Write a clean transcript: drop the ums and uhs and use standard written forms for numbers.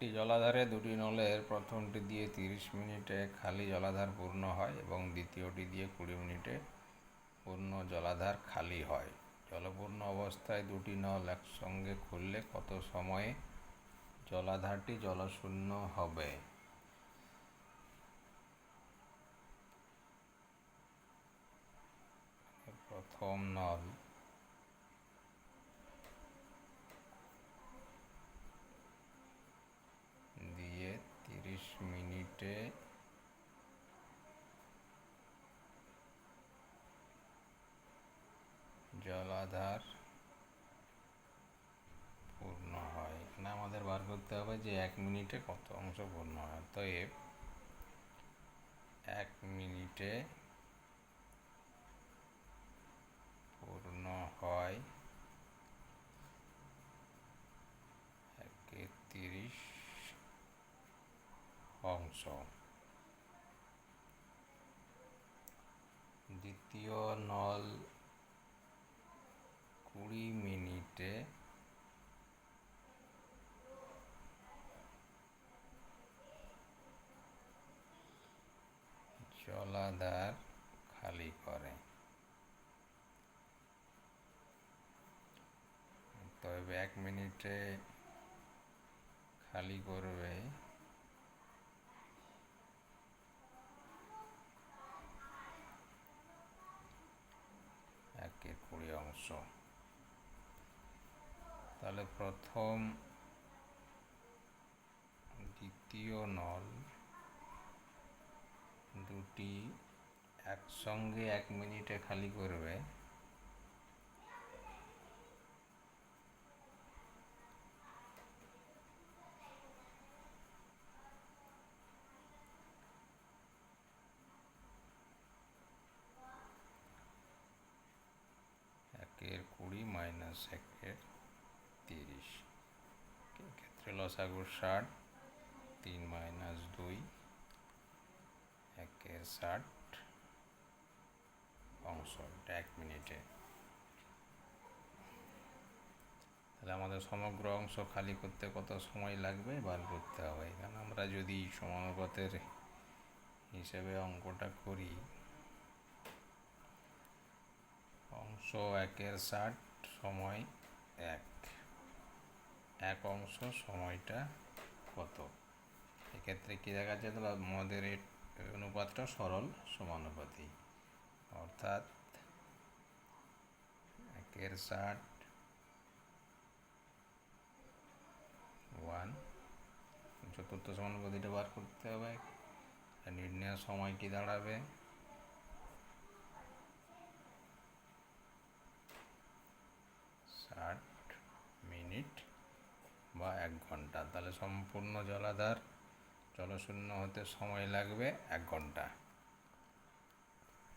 একটি জলাধারে দুটি নলের প্রথমটি দিয়ে 30 মিনিটে খালি জলাধার পূর্ণ হয় এবং দ্বিতীয়টি দিয়ে 20 মিনিটে পূর্ণ জলাধার খালি হয়। জলপূর্ণ অবস্থায় দুটি নল একসঙ্গে খুললে কত সময়ে জলাধারটি জলশূন্য হবে? প্রথম নল দিয়ে 30 মিনিটে জলাধার পূর্ণ হয়। এখানে আমাদের বার করতে হবে যে 1 মিনিটে কত অংশ পূর্ণ হয়। অতএব 1 মিনিটে পূর্ণ হয় 1/30 অংশ। দ্বিতীয় নল 20 মিনিটে জলাধার খালি করে। তবে 1 মিনিটে খালি করবে 1/20 অংশ। তাহলে প্রথম দ্বিতীয় নল দুটি একসঙ্গে 1 মিনিটে খালি করবে একের 20 মাইনাস 1/30। এক্ষেত্রে লসাগু 60, 3 মাইনাস 2 1/60 অংশ। 1 মিনিটে। তাহলে আমাদের সমগ্র অংশ খালি করতে কত সময় লাগবে বার করতে হবে। এখানে আমরা যদি সমানুপাতের হিসেবে অঙ্কটা করি, অংশ 1/60 সময় 1 অংশ সময়টা কত? এক্ষেত্রে কী দেখা যাচ্ছে, তাহলে আমাদের এই অনুপাতটা সরল সমানুপাতি, অর্থাৎ 1/60 1। চতুর্থ সমানুপাতিটা বার করতে হবে। নির্ণয় সময় কি দাঁড়াবে? 60 মিনিট বা 1 ঘন্টা। তাহলে সম্পূর্ণ জলাধার জলশূন্য হতে সময় লাগবে 1 ঘন্টা।